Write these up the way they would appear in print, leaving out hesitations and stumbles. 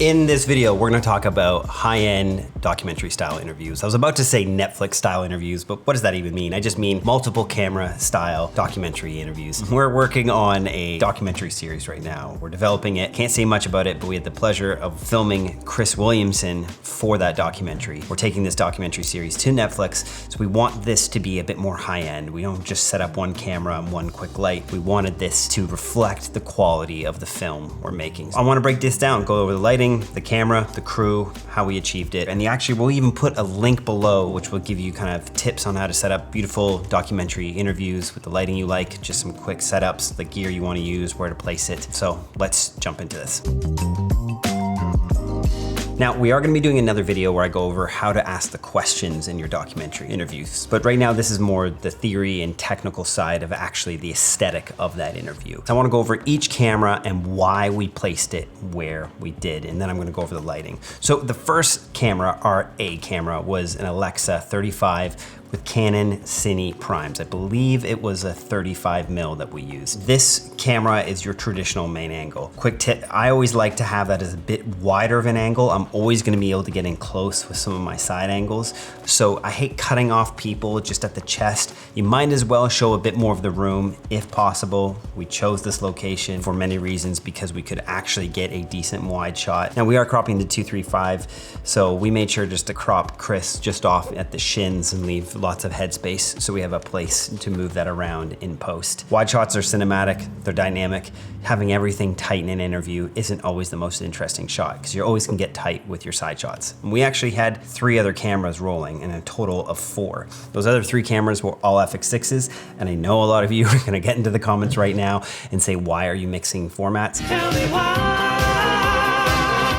In this video, we're gonna talk about high-end documentary style interviews. I was about to say Netflix style interviews, but what does that even mean? I just mean multiple camera style documentary interviews. We're working on a documentary series right now. We're developing it. Can't say much about it, but we had the pleasure of filming Chris Williamson for that documentary. We're taking this documentary series to Netflix, so we want this to be a bit more high-end. We don't just set up one camera and one quick light. We wanted this to reflect the quality of the film we're making. I wanna break this down, go over the lighting, the camera, the crew, how we achieved it. And we'll even put a link below, which will give you kind of tips on how to set up beautiful documentary interviews with the lighting you like, just some quick setups, the gear you want to use, where to place it. So let's jump into this. Now, we are gonna be doing another video where I go over how to ask the questions in your documentary interviews. But right now, this is more the theory and technical side of actually the aesthetic of that interview. So I wanna go over each camera and why we placed it where we did, and then I'm gonna go over the lighting. So the first camera, our A camera, was an Alexa 35 with Canon Cine primes. I believe it was a 35mm that we used. This camera is your traditional main angle. Quick tip, I always like to have that as a bit wider of an angle. I'm always gonna be able to get in close with some of my side angles. So I hate cutting off people just at the chest. You might as well show a bit more of the room if possible. We chose this location for many reasons because we could actually get a decent wide shot. Now we are cropping the 235, so we made sure just to crop Chris just off at the shins and leave lots of headspace so we have a place to move that around in post. Wide shots are cinematic, they're dynamic. Having everything tight in an interview isn't always the most interesting shot because you always can get tight with your side shots. And we actually had 3 other cameras rolling and a total of 4. Those other 3 cameras were all FX6s, and I know a lot of you are gonna get into the comments right now and say, why are you mixing formats? Tell me why.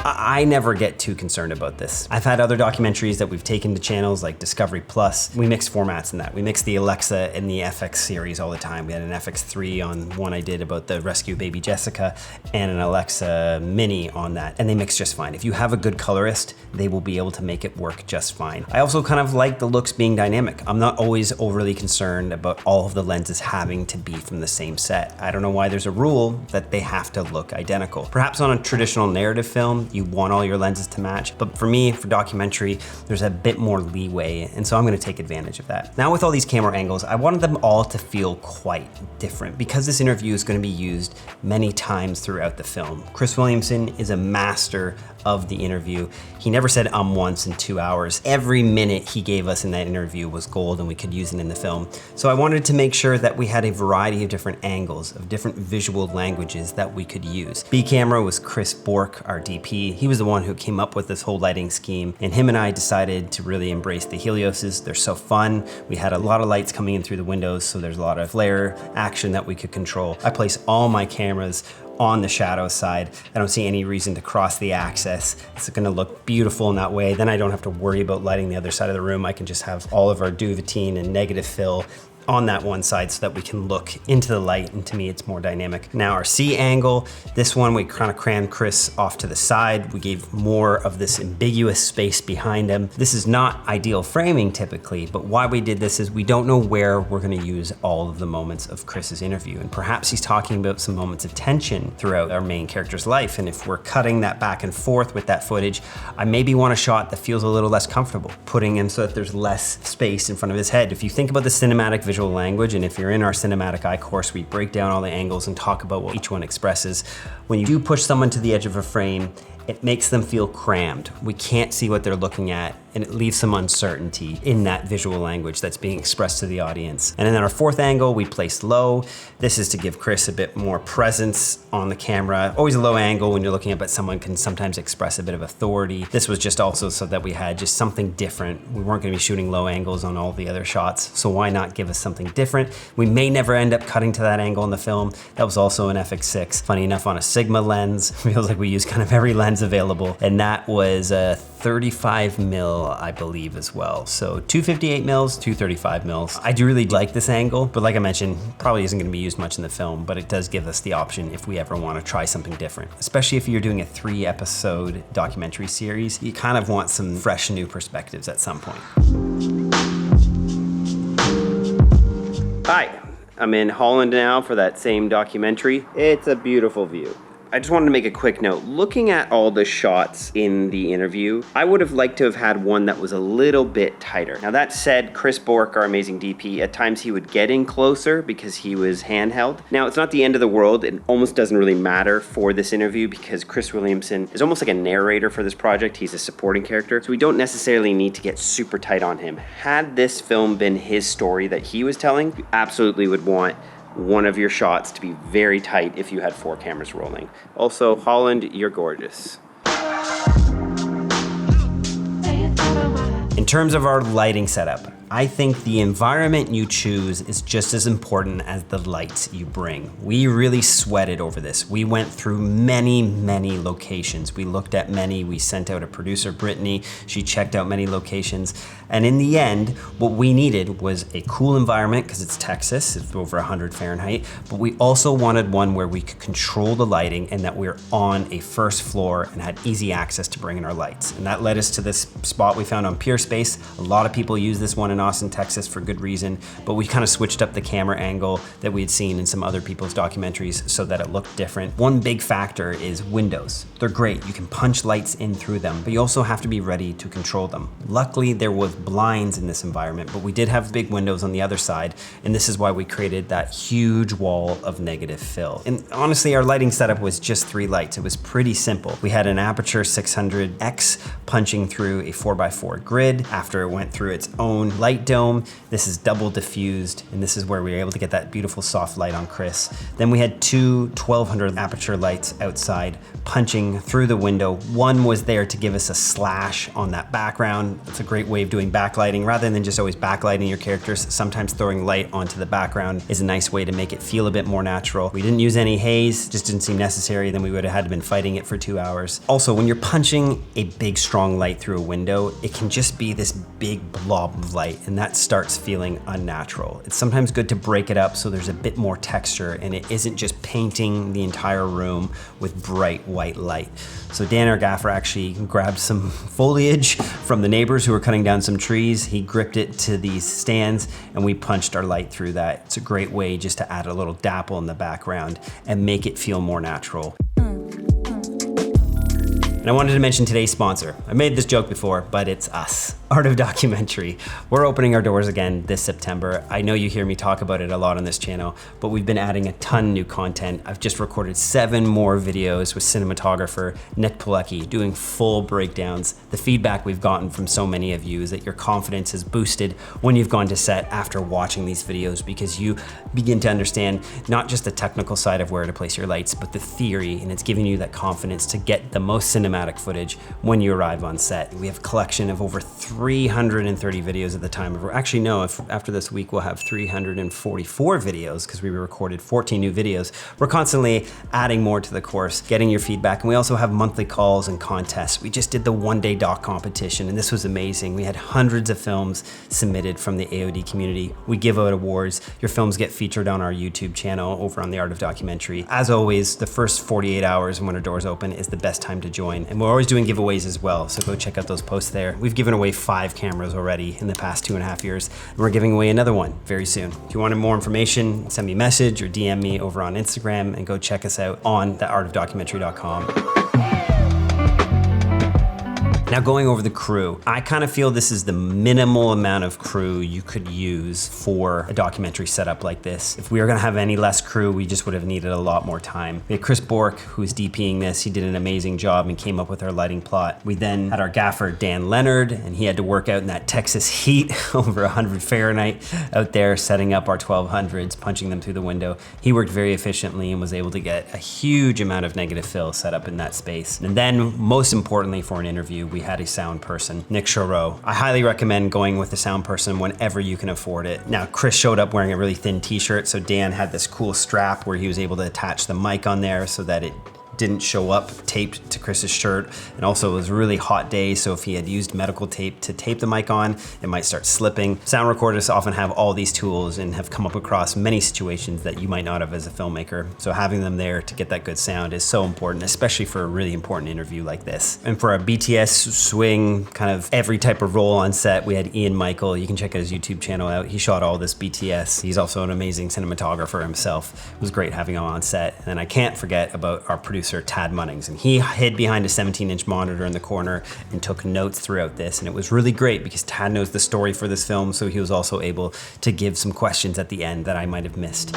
I never get too concerned about this. I've had other documentaries that we've taken to channels like Discovery Plus. We mix formats in that. We mix the Alexa and the FX series all the time. We had an FX3 on one I did about the rescue baby Jessica and an Alexa Mini on that, and they mix just fine. If you have a good colorist, they will be able to make it work just fine. I also kind of like the looks being dynamic. I'm not always overly concerned about all of the lenses having to be from the same set. I don't know why there's a rule that they have to look identical. Perhaps on a traditional narrative film, you want all your lenses to match. But for me, for documentary, there's a bit more leeway. And so I'm gonna take advantage of that. Now with all these camera angles, I wanted them all to feel quite different because this interview is gonna be used many times throughout the film. Chris Williamson is a master of the interview. He never said once in 2 hours. Every minute he gave us in that interview was gold and we could use it in the film. So I wanted to make sure that we had a variety of different angles, of different visual languages that we could use. B camera was Chris Bork, our DP. He was the one who came up with this whole lighting scheme, and him and I decided to really embrace the helioses. They're so fun. We had a lot of lights coming in through the windows, so there's a lot of flare action that we could control. I place all my cameras on the shadow side. I don't see any reason to cross the axis. It's gonna look beautiful in that way. Then I don't have to worry about lighting the other side of the room. I can just have all of our duvetine and negative fill on that one side so that we can look into the light, and to me it's more dynamic. Now our C angle, this one we kind of crammed Chris off to the side. We gave more of this ambiguous space behind him. This is not ideal framing typically, but why we did this is we don't know where we're gonna use all of the moments of Chris's interview, and perhaps he's talking about some moments of tension throughout our main character's life, and if we're cutting that back and forth with that footage, I maybe want a shot that feels a little less comfortable, putting him so that there's less space in front of his head. If you think about the cinematic visual language, and if you're in our cinematic eye course, we break down all the angles and talk about what each one expresses. When you do push someone to the edge of a frame, it makes them feel crammed. We can't see what they're looking at, and it leaves some uncertainty in that visual language that's being expressed to the audience. And then our 4th angle, we placed low. This is to give Chris a bit more presence on the camera. Always a low angle when you're looking up at someone can sometimes express a bit of authority. This was just also so that we had just something different. We weren't gonna be shooting low angles on all the other shots, so why not give us something different? We may never end up cutting to that angle in the film. That was also an FX6. Funny enough, on a Sigma lens, feels like we use kind of every lens available, and that was a 35mm, I believe, as well. So 258mm, 235mm. I do really like this angle, but like I mentioned, probably isn't gonna be used much in the film, but it does give us the option if we ever wanna try something different. Especially if you're doing a 3-episode documentary series, you kind of want some fresh new perspectives at some point. Hi, I'm in Holland now for that same documentary. It's a beautiful view. I just wanted to make a quick note. Looking at all the shots in the interview, I would have liked to have had one that was a little bit tighter. Now that said, Chris Bork, our amazing DP, at times he would get in closer because he was handheld. Now it's not the end of the world. It almost doesn't really matter for this interview because Chris Williamson is almost like a narrator for this project. He's a supporting character, so we don't necessarily need to get super tight on him. Had this film been his story that he was telling, you absolutely would want one of your shots to be very tight if you had 4 cameras rolling. Also, Holland, you're gorgeous. In terms of our lighting setup, I think the environment you choose is just as important as the lights you bring. We really sweated over this. We went through many locations. We looked at many. We sent out a producer, Brittany. She checked out many locations. And in the end, what we needed was a cool environment because it's Texas, it's over 100 Fahrenheit, but we also wanted one where we could control the lighting and that we're on a first floor and had easy access to bring in our lights. And that led us to this spot we found on Pier Space. A lot of people use this one in Austin, Texas for good reason, but we kind of switched up the camera angle that we had seen in some other people's documentaries so that it looked different. One big factor is windows. They're great. You can punch lights in through them, but you also have to be ready to control them. Luckily, there was blinds in this environment, but we did have big windows on the other side, and this is why we created that huge wall of negative fill. And honestly, our lighting setup was just 3 lights. It was pretty simple. We had an Aperture 600X punching through a 4x4 grid after it went through its own light dome. This is double diffused, and this is where we were able to get that beautiful soft light on Chris. Then we had 2 1200 aperture lights outside punching through the window. One was there to give us a slash on that background. It's a great way of doing backlighting rather than just always backlighting your characters. Sometimes throwing light onto the background is a nice way to make it feel a bit more natural. We didn't use any haze, just didn't seem necessary. Then we would have had to been fighting it for 2 hours. Also, when you're punching a big strong light through a window, it can just be this big blob of light, and that starts feeling unnatural. It's sometimes good to break it up so there's a bit more texture and it isn't just painting the entire room with bright white light. So Dan, our gaffer, actually grabbed some foliage from the neighbors who were cutting down some trees. He gripped it to these stands and we punched our light through that. It's a great way just to add a little dapple in the background and make it feel more natural. And I wanted to mention today's sponsor. I made this joke before, but it's us, Art of Documentary. We're opening our doors again this September. I know you hear me talk about it a lot on this channel, but we've been adding a ton of new content. I've just recorded 7 more videos with cinematographer Nick Pilecki doing full breakdowns. The feedback we've gotten from so many of you is that your confidence is boosted when you've gone to set after watching these videos because you begin to understand not just the technical side of where to place your lights, but the theory, and it's giving you that confidence to get the most cinematic footage when you arrive on set. We have a collection of over 330 videos at the time. Actually, no, after this week, we'll have 344 videos because we recorded 14 new videos. We're constantly adding more to the course, getting your feedback, and we also have monthly calls and contests. We just did the one-day doc competition, and this was amazing. We had hundreds of films submitted from the AOD community. We give out awards. Your films get featured on our YouTube channel over on the Art of Documentary. As always, the first 48 hours when our doors open is the best time to join. And we're always doing giveaways as well, so go check out those posts there. We've given away 5 cameras already in the past 2.5 years, and we're giving away another one very soon. If you wanted more information, send me a message or DM me over on Instagram, and go check us out on theartofdocumentary.com. Now going over the crew, I kind of feel this is the minimal amount of crew you could use for a documentary setup like this. If we were gonna have any less crew, we just would have needed a lot more time. We had Chris Bork, who's DPing this. He did an amazing job and came up with our lighting plot. We then had our gaffer, Dan Leonard, and he had to work out in that Texas heat over 100 Fahrenheit out there, setting up our 1200s, punching them through the window. He worked very efficiently and was able to get a huge amount of negative fill set up in that space. And then, most importantly for an interview, we had a sound person, Nick Chaureau. I highly recommend going with a sound person whenever you can afford it. Now, Chris showed up wearing a really thin t-shirt, so Dan had this cool strap where he was able to attach the mic on there so that it didn't show up taped to Chris's shirt. And also it was a really hot day, so if he had used medical tape to tape the mic on, it might start slipping. Sound recorders often have all these tools and have come up across many situations that you might not have as a filmmaker. So having them there to get that good sound is so important, especially for a really important interview like this. And for our BTS swing, kind of every type of role on set, we had Ian Michael. You can check out his YouTube channel out. He shot all this BTS. He's also an amazing cinematographer himself. It was great having him on set. And I can't forget about our producer producer, Tad Munnings, and he hid behind a 17-inch monitor in the corner and took notes throughout this. And it was really great because Tad knows the story for this film, so he was also able to give some questions at the end that I might have missed.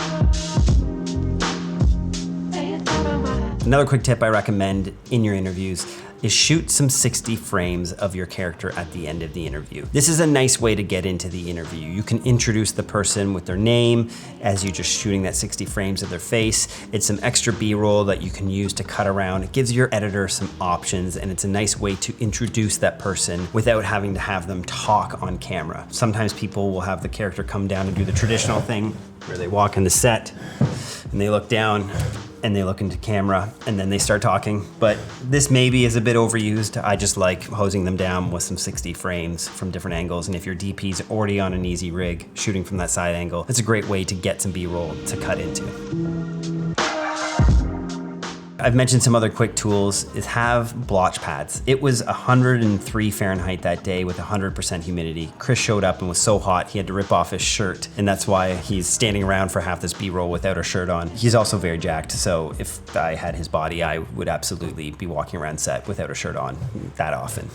Another quick tip I recommend in your interviews is shoot some 60 frames of your character at the end of the interview. This is a nice way to get into the interview. You can introduce the person with their name as you're just shooting that 60 frames of their face. It's some extra B-roll that you can use to cut around. It gives your editor some options, and it's a nice way to introduce that person without having to have them talk on camera. Sometimes people will have the character come down and do the traditional thing where they walk in the set and they look down and they look into camera and then they start talking. But this maybe is a bit overused. I just like hosing them down with some 60 frames from different angles. And if your DP's already on an easy rig, shooting from that side angle, it's a great way to get some B-roll to cut into. I've mentioned some other quick tools is have blotch pads. It was 103 Fahrenheit that day with 100% humidity. Chris showed up and was so hot he had to rip off his shirt, and that's why he's standing around for half this B-roll without a shirt on. He's also very jacked, so if I had his body, I would absolutely be walking around set without a shirt on that often.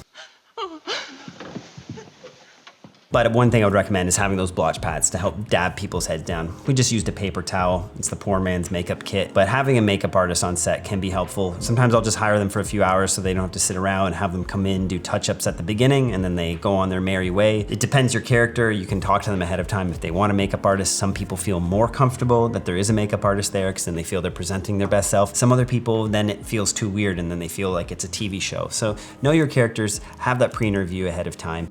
But one thing I would recommend is having those blotch pads to help dab people's heads down. We just used a paper towel. It's the poor man's makeup kit. But having a makeup artist on set can be helpful. Sometimes I'll just hire them for a few hours so they don't have to sit around and have them come in, do touch-ups at the beginning, and then they go on their merry way. It depends your character. You can talk to them ahead of time if they want a makeup artist. Some people feel more comfortable that there is a makeup artist there because then they feel they're presenting their best self. Some other people, then it feels too weird and then they feel like it's a TV show. So know your characters, have that pre-interview ahead of time.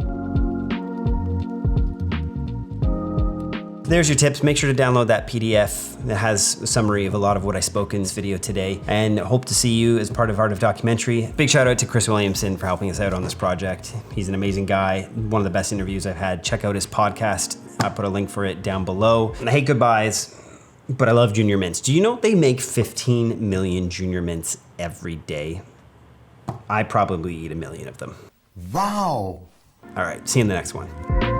There's your tips. Make sure to download that PDF that has a summary of a lot of what I spoke in this video today, and hope to see you as part of Art of Documentary. Big shout out to Chris Williamson for helping us out on this project. He's an amazing guy, one of the best interviews I've had. Check out his podcast. I'll put a link for it down below. And I hate goodbyes, but I love Junior Mints. Do you know they make 15 million Junior Mints every day? I probably eat 1 million of them. Wow. All right, see you in the next one.